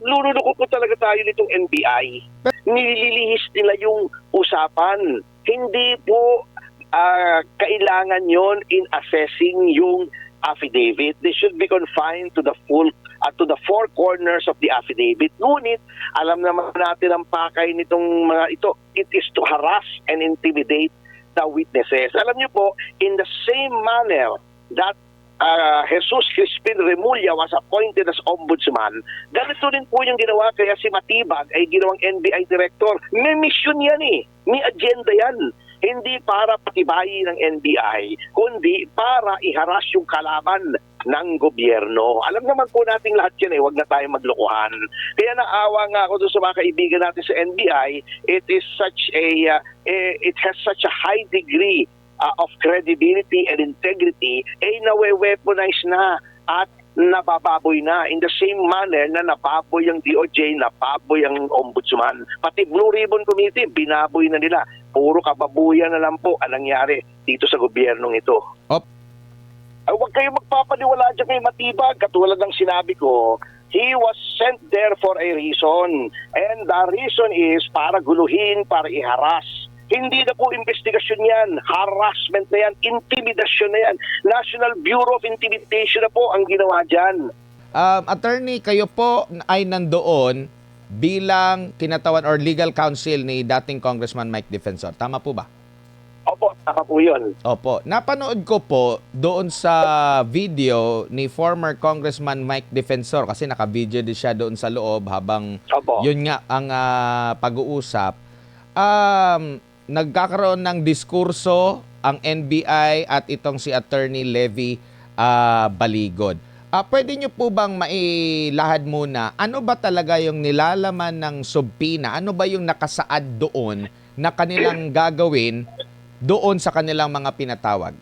Pinaglululoko po talaga tayo nitong NBI. Nililihis nila yung usapan. Hindi po kailangan yon in assessing yung affidavit. They should be confined to the to the four corners of the affidavit. Ngunit, alam naman natin ang pakay nitong mga ito. It is to harass and intimidate the witnesses. Alam niyo po, in the same manner that Jesus Crispin Remulla was appointed as ombudsman, ganito rin po yung ginawa, kaya si Matibag ay ginawang NBI director. May mission yan eh. May agenda yan. Hindi para patibayin ng NBI, kundi para iharas yung kalaban ng gobyerno. Alam naman po nating lahat yan eh, huwag na tayo maglokohan. Kaya naawa nga ako doon sa mga kaibigan natin sa NBI, it has such a high degree of credibility and integrity, nawe-weaponize na at nabababoy na in the same manner na nababoy ang DOJ, nababoy ang ombudsman. Pati Blue Ribbon Committee, binaboy na nila. Puro kababuyan na lang po ang nangyari dito sa gobyernong ito. Huwag kayong magpapaniwala dyan kay Matibag. Katulad ng sinabi ko, he was sent there for a reason. And the reason is para guluhin, para iharas. Hindi na po investigasyon yan, harassment na yan, intimidasyon na yan. National Bureau of Intimidation na po ang ginawa dyan. Attorney, kayo po ay nandoon bilang kinatawan or legal counsel ni dating Congressman Mike Defensor. Tama po ba? Opo, tama po yun. Opo. Napanood ko po doon sa video ni former Congressman Mike Defensor kasi naka-video din siya doon sa loob habang yun nga ang pag-uusap. Nagkakaroon ng diskurso ang NBI at itong si Attorney Levy Baligod. Pwede nyo po bang mailahad muna, ano ba talaga yung nilalaman ng subpina? Ano ba yung nakasaad doon na kanilang gagawin doon sa kanilang mga pinatawag?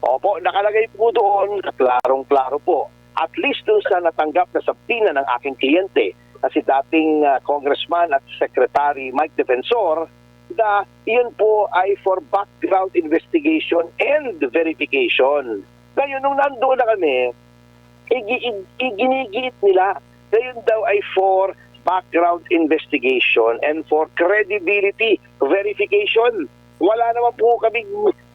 Opo, nakalagay po doon, klarong-klaro po. At least doon sa natanggap na subpina ng aking kliyente na si dating Congressman at Secretary Mike Defensor, na iyon po ay for background investigation and verification. Ngayon, nung nandoon na kami, iginigiit nila. Ngayon daw ay for background investigation and for credibility verification. Wala naman po kami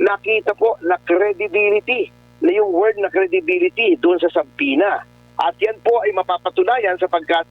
nakita po na credibility, na yung word na credibility doon sa subpina. At yan po ay mapapatunayan sapagkat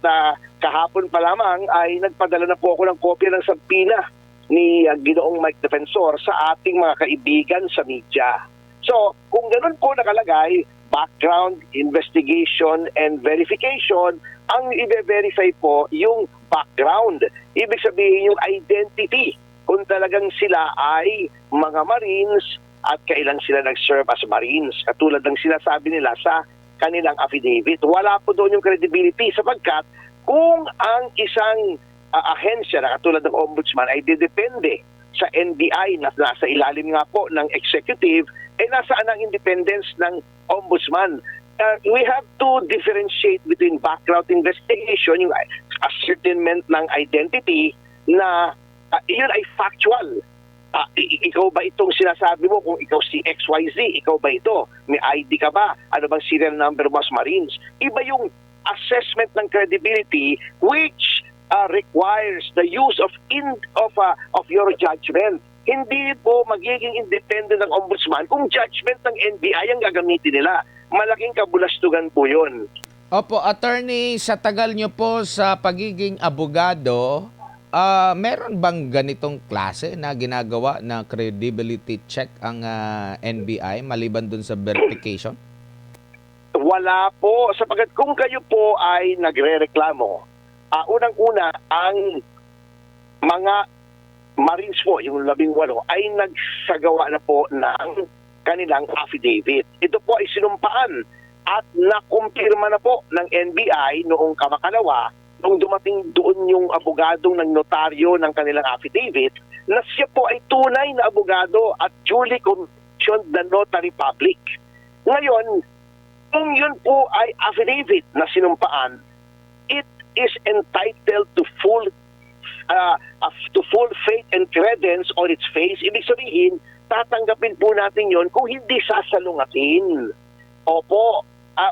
kahapon pa lamang ay nagpadala na po ako ng kopya ng subpina ni Ginoong Mike Defensor sa ating mga kaibigan sa media. So, kung ganun po nakalagay, background, investigation, and verification, ang i-verify po yung background. Ibig sabihin yung identity. Kung talagang sila ay mga Marines at kailan sila nag-serve as Marines. Katulad ng sinasabi nila sa kanilang affidavit. Wala po doon yung credibility sapagkat kung ang isang ahensya na katulad ng ombudsman ay didepende sa NBI na nasa ilalim nga po ng executive, nasaan ang independence ng ombudsman? We have to differentiate between background investigation, yung ascertainment ng identity na yun ay factual. Ikaw ba itong sinasabi mo kung ikaw si XYZ? Ikaw ba ito? May ID ka ba? Ano bang serial number mo as Marines? Iba yung assessment ng credibility which requires the use of your judgment. Hindi po magiging independent ng ombudsman kung judgment ng NBI ang gagamitin nila. Malaking kabulastugan po yun. Opo, attorney, sa tagal nyo po sa pagiging abogado, meron bang ganitong klase na ginagawa na credibility check ang NBI maliban dun sa verification? Wala po. Sapagkat kung kayo po ay nagre-reklamo, unang-una, ang mga Marines po, yung 18, ay nagsagawa na po ng kanilang affidavit. Ito po ay sinumpaan at nakumpirma na po ng NBI noong kamakalawa, nung dumating doon yung abogadong ng notaryo ng kanilang affidavit, na siya po ay tunay na abogado at duly commissioned the notary public. Ngayon, kung yun po ay affidavit na sinumpaan, it is entitled to full faith and credence on its face. Ibig sabihin, tatanggapin po natin yon kung hindi sasalungatin. Opo,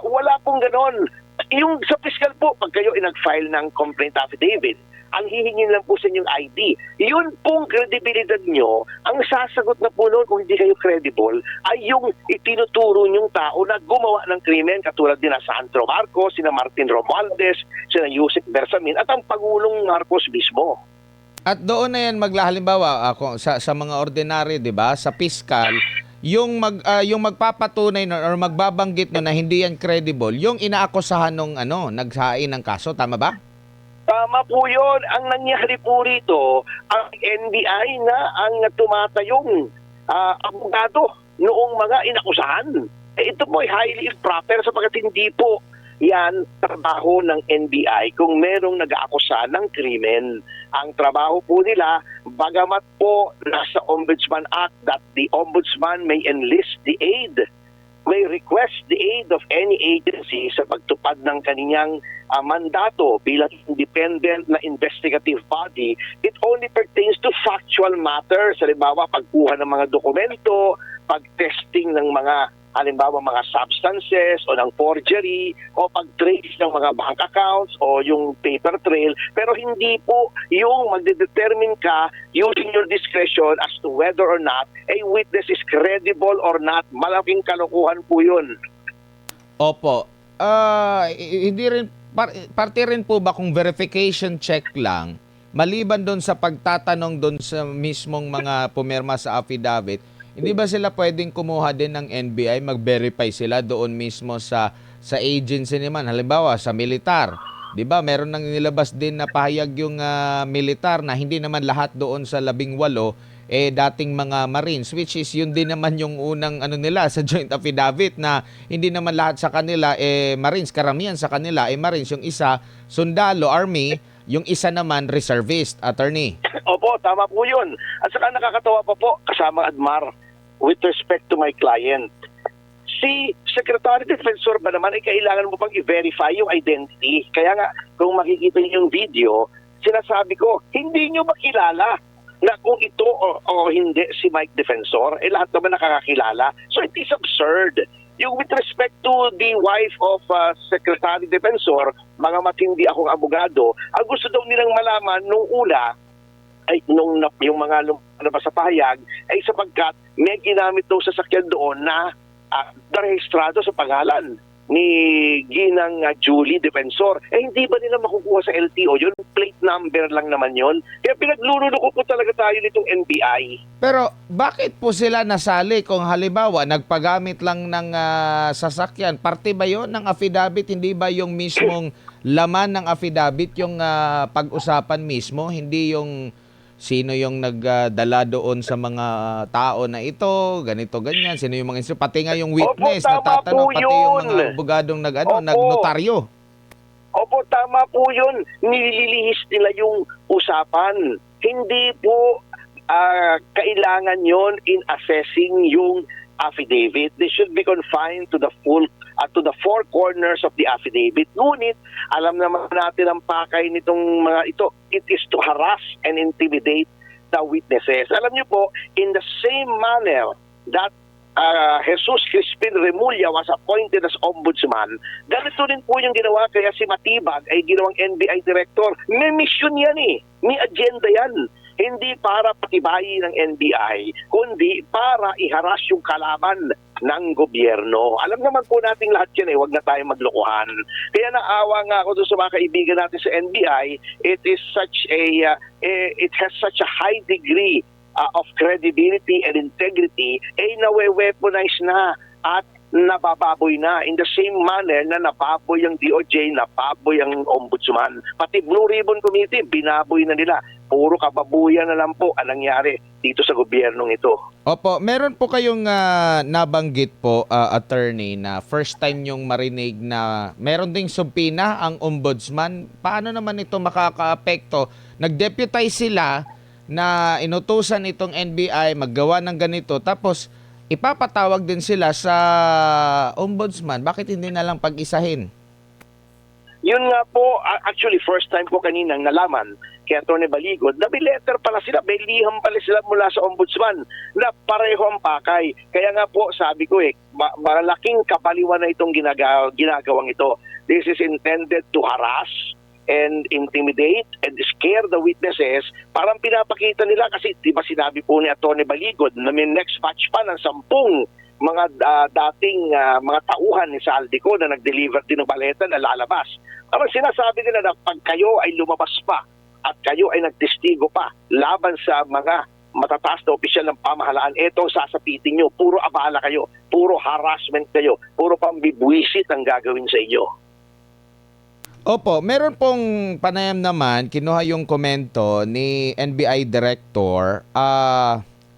wala pong ganon. yung sa fiscal po, pag kayo nag-file ng complaint affidavit, ang hihingin lang po sa inyong ID. Yun pong kredibilidad nyo, ang sasagot na po noon kung hindi kayo credible, ay yung itinuturo nyong tao na gumawa ng krimen, katulad din na Sandro Marcos, sina Martin Romualdez, sina Yusek Bersamin, at ang Pangulong Marcos mismo. At doon na yan halimbawa ako sa mga ordinary, 'di ba? Sa fiscal, yung yung magpapatunay or magbabanggit no na hindi yan credible, yung inaakusahan nung naghain ng kaso, tama ba? Tama po yun. Ang nangyari po rito, ang NBI na ang tumatayong abogado noong mga inakusahan. Ito po ay highly improper sapagkat hindi po yan trabaho ng NBI kung merong nag-aakusa ng krimen. Ang trabaho po nila, bagamat po nasa Ombudsman Act that the Ombudsman may enlist the aid, may request the aid of any agency sa pagtupad ng kaniyang mandato bilang independent na investigative body, it only pertains to factual matters. Halimbawa, pagkuha ng mga dokumento, pag-testing ng mga halimbawa mga substances o ng forgery o pag-trace ng mga bank accounts o yung paper trail, pero hindi po yung magdedetermine ka using your discretion as to whether or not a witness is credible or not. Malaking kalokohan po yun. Opo. Hindi rin parte rin po ba kung verification check lang maliban doon sa pagtatanong doon sa mismong mga pumirma sa affidavit, hindi ba sila pwedeng kumuha din ng NBI, mag-verify sila doon mismo sa agency naman? Halimbawa, sa militar. 'Di ba? Meron nang nilabas din na pahayag yung militar na hindi naman lahat doon sa 18 dating mga Marines, which is yun din naman yung unang nila sa joint affidavit na hindi naman lahat sa kanila Marines, karamihan sa kanila Marines, yung isa sundalo, Army, yung isa naman reservist, attorney. Opo, tama po yun. At saka nakakatawa pa po, kasama Admar, with respect to my client. Si Secretary Defensor ba naman ay kailangan mo pang i-verify yung identity. Kaya nga, kung makikita niyo yung video, sinasabi ko, hindi niyo makilala na kung ito o hindi si Mike Defensor, lahat naman nakakakilala. So it is absurd. Yung with respect to the wife of Secretary Defensor, mga matindi akong abogado, ang gusto daw nilang malaman nung una, ay nung yung mga lumabas sa pahayag, ay sapagkat may ginamit daw sa sakyan doon na rehistrado sa pangalan ni Ginang Julie Defensor. Hindi ba nila makukuha sa LTO yun? Plate number lang naman yun. Kaya pinaglululoko po talaga tayo nitong NBI. Pero bakit po sila nasali kung halimbawa nagpagamit lang ng sasakyan? Parte ba yun ng affidavit? Hindi ba yung mismong laman ng affidavit yung pag-usapan mismo? Hindi yung sino yung nagdala doon sa mga tao na ito, ganito, ganyan, sino yung mga pati nga yung witness na tatanong, pati yung mga abogadong nagnotaryo. Opo, tama po yun. Nililihis nila yung usapan. Hindi po kailangan yon in assessing yung affidavit. They should be confined to the to the four corners of the affidavit. Ngunit, alam naman natin ang pakay nitong mga ito. It is to harass and intimidate the witnesses. Alam niyo po, in the same manner that Jesus Crispin Remulla was appointed as ombudsman, ganito rin po yung ginawa kaya si Matibag ay ginawang NBI director. May mission yan may agenda yan. Hindi para patibayin ng NBI, kundi para iharas yung kalaban ng gobyerno. Alam naman po nating lahat yan huwag na tayong maglokohan. Kaya naawa nga ako doon sa mga kaibigan natin sa NBI, it has such a high degree of credibility and integrity, nawe-weaponize na at nabababoy na in the same manner na nababoy ang DOJ, nababoy ang Ombudsman. Pati Blue Ribbon Committee, binaboy na nila. Puro kababuyan na lang po ang nangyari dito sa gobyernong ito. Opo, meron po kayong nabanggit po, attorney, na first time yung marinig na meron ding subpina ang Ombudsman. Paano naman ito makaka-apekto? Nag-deputize sila na inutusan itong NBI maggawa ng ganito, tapos ipapatawag din sila sa Ombudsman. Bakit hindi na lang pag-isahin? Yun nga po, actually first time ko kaninang nalaman kay Atty. Baligod na may letter pala sila, may liham pala sila mula sa Ombudsman na pareho ang pakay. Kaya nga po sabi ko malaking kabaliwan na itong ginagawang ito. this is intended to harass and intimidate and scare the witnesses. Parang pinapakita nila kasi di ba sinabi po ni Atty. Baligod na may next batch pa ng 10 mga dating mga tauhan ni Saldico na nag-deliver din ng baleta na lalabas. Parang sinasabi nila na pag kayo ay lumabas pa at kayo ay nagtestigo pa laban sa mga matataas na opisyal ng pamahalaan, eto sasapitin nyo, puro abala kayo, puro harassment kayo, puro pambibwisit ang gagawin sa inyo. Opo, meron pong panayam naman, kinuha yung komento ni NBI Director.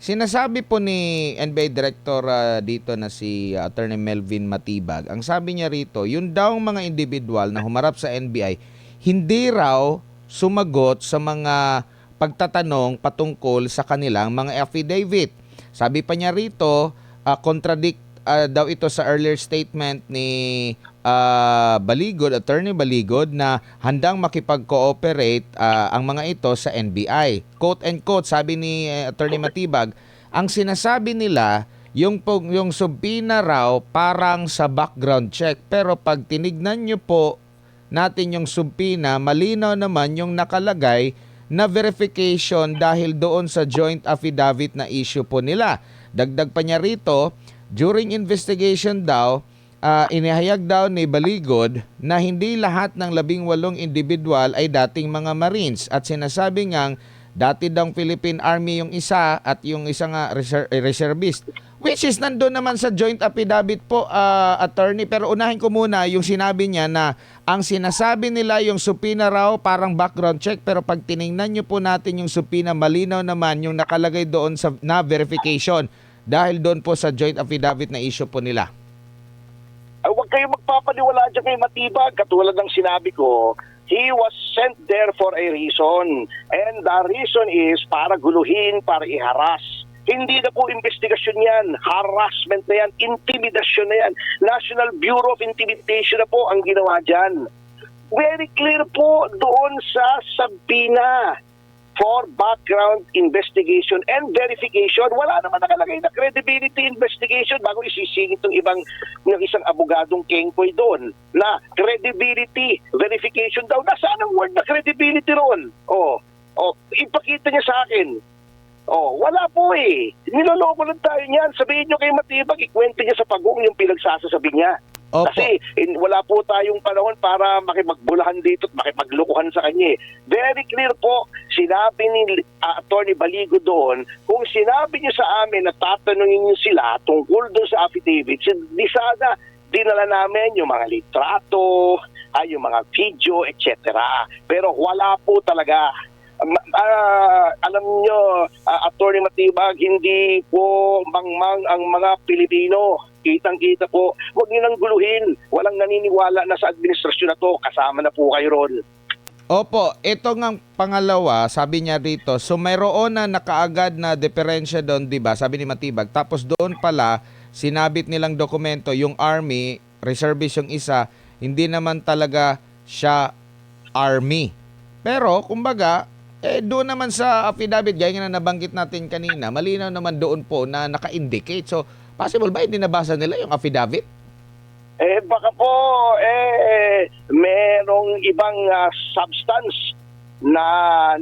Sinasabi po ni NBI Director dito na si Attorney Melvin Matibag, ang sabi niya rito, yun daw mga individual na humarap sa NBI, hindi raw sumagot sa mga pagtatanong patungkol sa kanilang mga affidavit. Sabi pa niya rito, contradict daw ito sa earlier statement ni Baligod, Attorney Baligod, na handang makipag-cooperate ang mga ito sa NBI. Quote and quote, sabi ni Attorney Matibag, ang sinasabi nila, yung subpoena raw parang sa background check. Pero pag tinignan nyo po natin yung subpoena, malinaw naman yung nakalagay na verification dahil doon sa joint affidavit na issue po nila. Dagdag pa niya rito, during investigation daw, inihayag daw ni Baligod na hindi lahat ng 18 individual ay dating mga Marines at sinasabi ngang dati daw Philippine Army yung isa at yung isa nga reservist. Which is nandun naman sa joint affidavit po, attorney. Pero unahin ko muna yung sinabi niya na ang sinasabi nila yung subpoena raw parang background check, pero pag tiningnan nyo po natin yung subpoena, malinaw naman yung nakalagay doon sa na verification dahil doon po sa joint affidavit na issue po nila. Huwag kayo magpapaniwala dyan kay Matibag. Katulad ng sinabi ko, he was sent there for a reason. And the reason is para guluhin, para iharas. Hindi na po investigasyon yan, harassment na yan, intimidasyon na yan. National Bureau of Intimidation na po ang ginawa dyan. Very clear po doon sa subpoena for background investigation and verification. Wala naman nakalagay na credibility investigation bago isisingit ng isang abogadong kengkoy doon na credibility verification daw. Nasaan ang word na credibility ron? Ipakita niya sa akin. Wala po eh. Niloloko lang tayo niyan. Sabihin niyo kay Matibag, ikwento niya sa pagong yung pinagsasasabi niya. Opo. Kasi wala po tayong panahon para makipagbulahan dito at makipaglukuhan sa kanya. Very clear po, sinabi ni Attorney Baligod doon, kung sinabi niyo sa amin na tatanungin niyo sila tungkol doon sa affidavit, di sana dinala namin yung mga litrato, yung mga video, etc. Pero wala po talaga. Alam nyo, Attorney Matibag, hindi po mangmang ang mga Pilipino. Kitang-kita po. Huwag nyo nang guluhin. Walang naniniwala na sa administrasyon na to. Kasama na po kayo ron. Opo, ito ngang pangalawa, sabi niya rito, so mayroon na nakaagad na diferensya doon, di ba? Sabi ni Matibag. Tapos doon pala, sinabit nilang dokumento, yung Army, reservist yung isa, hindi naman talaga siya Army. Pero, kumbaga, doon naman sa affidavit, gaya nga na nabanggit natin kanina, malinaw naman doon po na naka-indicate. So, possible ba hindi nabasa nila yung affidavit? Baka po, merong ibang substance na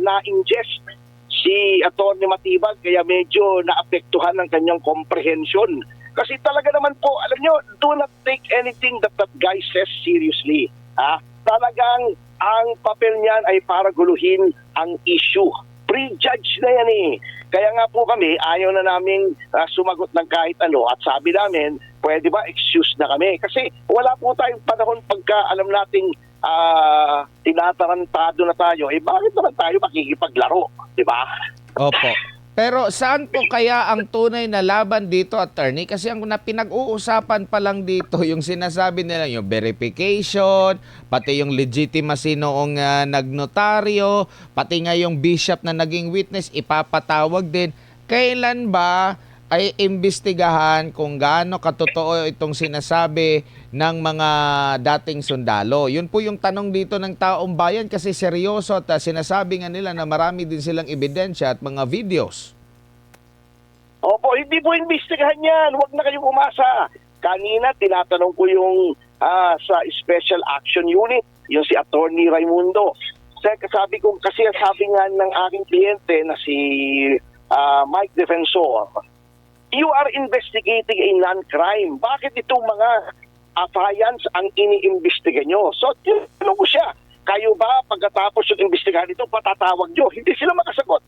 na-ingest si Atty. Matibag, kaya medyo naapektuhan ng kanyang comprehension. Kasi talaga naman po, alam nyo, do not take anything that guy says seriously. Talagang ang papel niyan ay para guluhin ang issue. Prejudge na yan eh. Kaya nga po kami, ayaw na namin sumagot ng kahit ano at sabi namin, pwede ba excuse na kami? Kasi wala po tayong panahon pagka alam nating tinatarantado na tayo, bakit naman tayo makikipaglaro? Diba? Opo. Pero saan po kaya ang tunay na laban dito, attorney? Kasi ang pinag-uusapan pa lang dito, yung sinasabi nila, yung verification, pati yung legitimacy noong nagnotaryo, pati nga yung bishop na naging witness, ipapatawag din. Kailan ba ay imbestigahan kung gaano katotoo itong sinasabi ng mga dating sundalo? Yun po yung tanong dito ng taong bayan kasi seryoso at sinasabi nga nila na marami din silang ebidensya at mga videos. Opo, hindi po imbestigahan yan. Huwag na kayong umasa. Kanina, tinatanong ko yung sa Special Action Unit, yung si Attorney Raimundo. Sabi nga ng aking kliyente na si Mike Defensor, you are investigating a non-crime. Bakit itong mga affiance ang iniimbestiga nyo? So, tinanong ko siya, kayo ba pagkatapos yung imbestigahan ito, patatawag nyo? Hindi sila makasagot.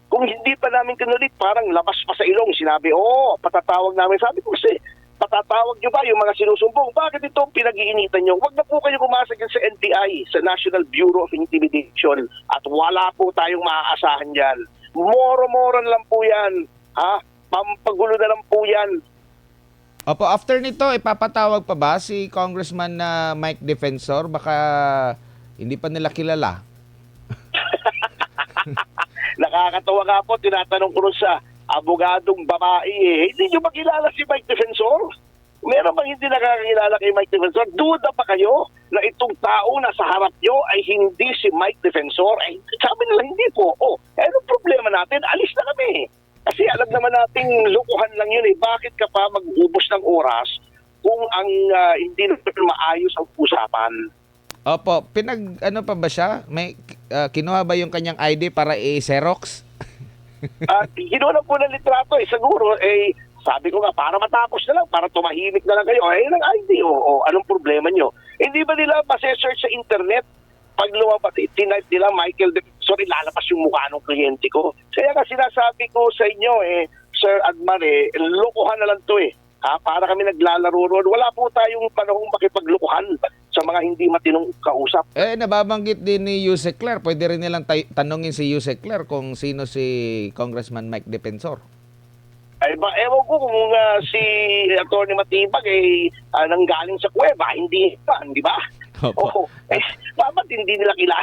Kung hindi pa namin kinulit, parang labas pa sa ilong. Sinabi, patatawag namin. Sabi ko kasi, patatawag nyo ba yung mga sinusumbong? Bakit ito pinag-iinitan nyo? Huwag na po kayo kumasa dyan sa NBI, sa National Bureau of Intimidation. At wala po tayong maaasahan dyan. Moro-moron lang po yan. Pampagulo na lang po yan. Opo, after nito, ipapatawag pa ba si Congressman na Mike Defensor? Baka hindi pa nila kilala. Nakakatawa nga po, tinatanong ko rin sa abogadong babae, hindi nyo makilala si Mike Defensor? Meron bang hindi nakakilala kay Mike Defensor? Duda pa kayo na itong tao na sa harap nyo ay hindi si Mike Defensor? Ay, sabi nila, hindi po. Anong problema natin? Alis na kami. Kasi alam naman nating lukuhan lang yun . Bakit ka pa mag-ubos ng oras kung ang hindi naman maayos ang usapan? Opo, ano pa ba siya? May kinuha ba yung kanyang ID para i-Xerox? Kinuha po ng litrato siguro sabi ko nga para matapos na lang, para tumahimik na lang kayo. Ng ID anong problema nyo? Hindi ba nila mase-search sa internet? Pag lumabas, tinype nila Michael Defensor, lalabas yung mukha ng kliyente ko. Kaya nga sinasabi ko sa inyo Sir Admar, lukuhan na lang to para kami naglalaro ron. Wala po tayong panahong makipaglukuhan sa mga hindi matinong kausap. Nababanggit din ni Yusek Claire. Pwede rin nilang tanungin si Yusek Claire kung sino si Congressman Mike Defensor. Ewan ko kung si Atty. Matibag nanggaling sa kuweba, hindi pa, di ba? Dapat hindi nila kilala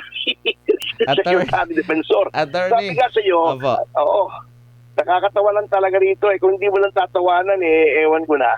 Secretary Defensor. Sabi nga sa iyo, nakakatawa lang talaga rito. Kung hindi mo lang tatawanan, ewan ko na.